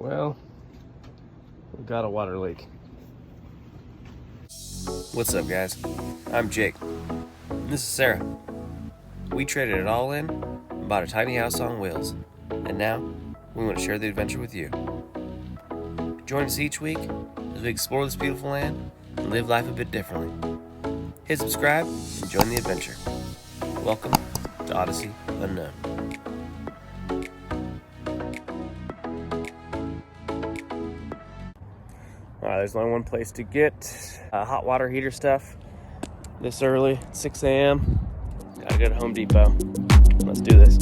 Well, we've got a water leak. What's up, guys? I'm Jake. And this is Sarah. We traded it all in and bought a tiny house on wheels. And now, we want to share the adventure with you. Join us each week as we explore this beautiful land and live life a bit differently. Hit subscribe and join the adventure. Welcome to Odyssey Unknown. There's only one place to get hot water heater stuff this early, 6 a.m. Gotta go to Home Depot. Let's do this.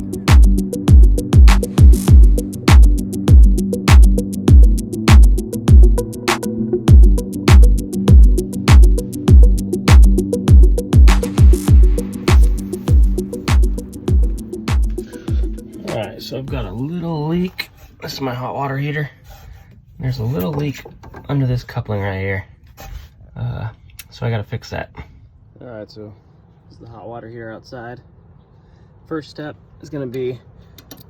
Alright, so I've got a little leak. This is my hot water heater. There's a little leak under this coupling right here. So I gotta fix that. Alright, so this is the hot water here outside. First step is gonna be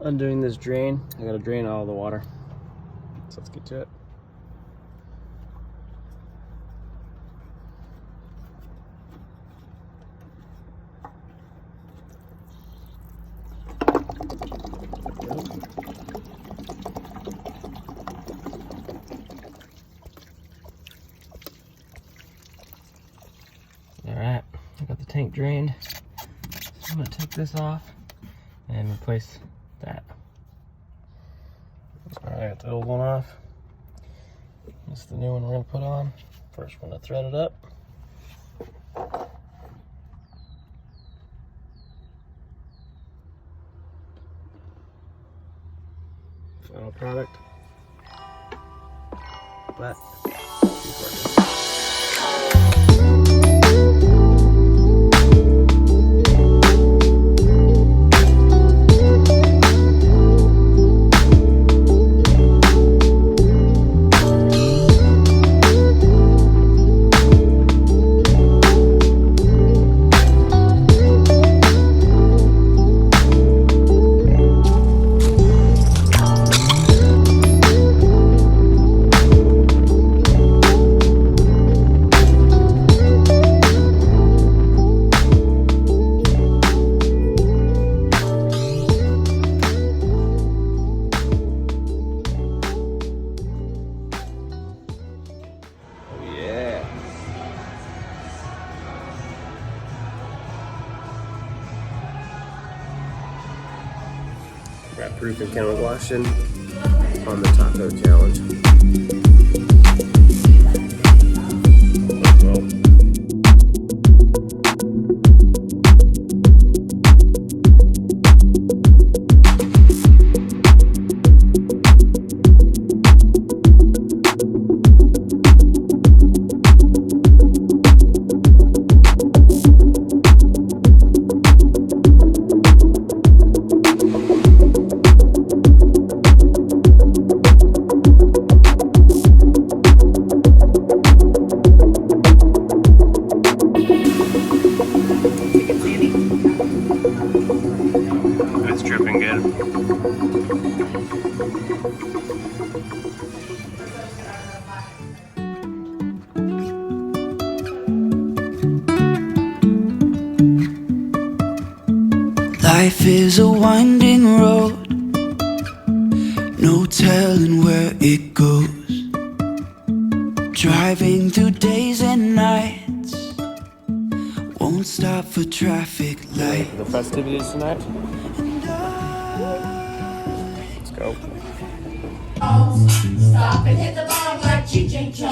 undoing this drain. I gotta drain all the water. So let's get to it. Alright, I got the tank drained. So I'm gonna take this off and replace that. Alright, I got the old one off. This is the new one we're gonna put on. First, we're gonna thread it up. Final product. But she's working. Rat proof and chemical washing on the taco challenge. It's dripping good. Life is a winding road, no telling where it goes. Driving through days and nights, won't stop for traffic light. The festivities tonight. Let's go. Stop and hit the bottom like Cheech and Chong.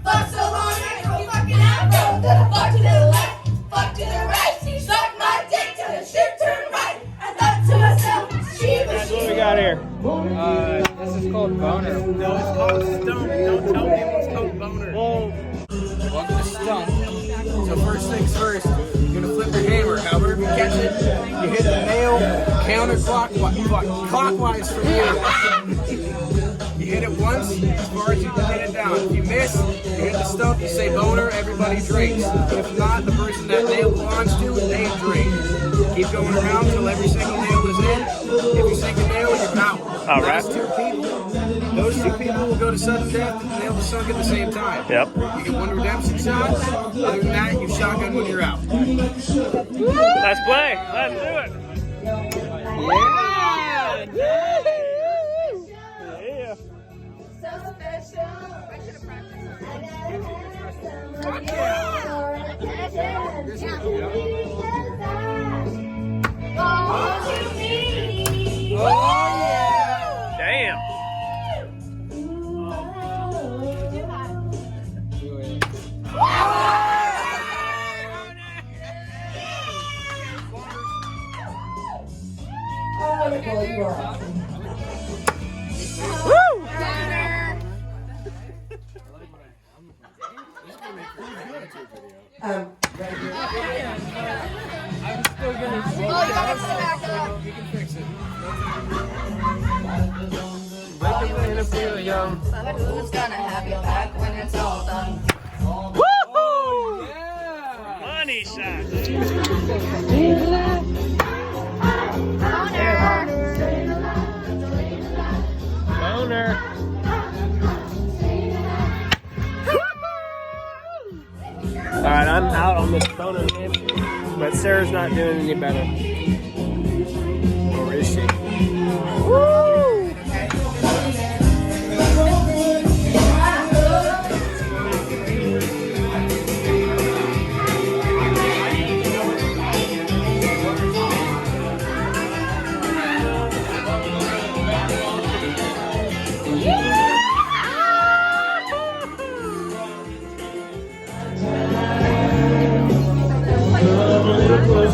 Fuck so long, I go fucking afro. Fuck to the left, fuck to the right. She sucked my dick till the shit turned right. I thought to myself, she was. That's what we got here. This is called boner. No, it's called stone. Don't tell people it's called boner. Welcome to Stump. So first things first, you're gonna flip your hammer. However you catch it, you hit the nail clockwise from here. You hit it once, as far as you can hit it down. If you miss, you hit the stump, you say boner, everybody drinks. If not, the person that nail belongs to, they drink. Keep going around until every single nail is in. If you sink a nail, you're out. All right. Those two people will go to sudden death and they'll sunk at the same time. Yep. You get one redemption shot. Other than that, you shotgun when you're out. Let's play. Let's do it. Yeah. So special. I should have practiced. Damn. Who's gonna have you back when it's all done? Woohoo! Money shot. Boner. All right, I'm out on this boner game, but Sarah's not doing any better. Or is she? Woo!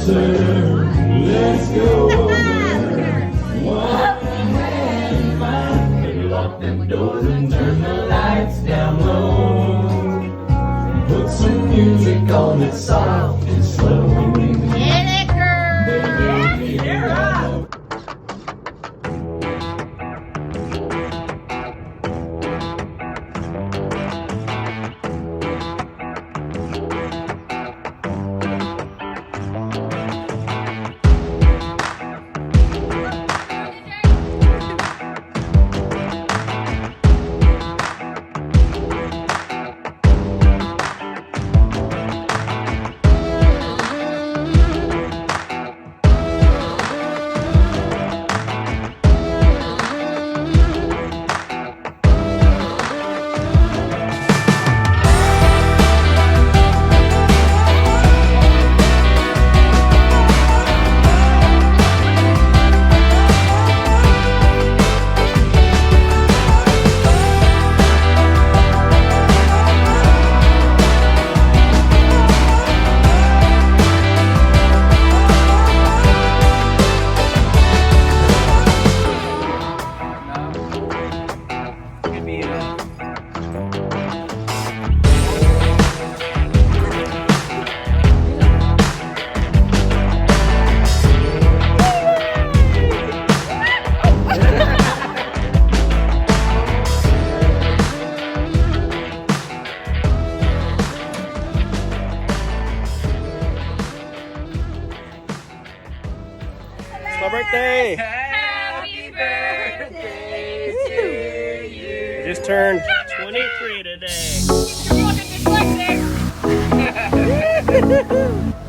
Let's go walk them doors and turn the lights down low. Put some music on that's soft and slow. My birthday! Happy birthday to you. Just turned 23 today. You're fucking dyslexic.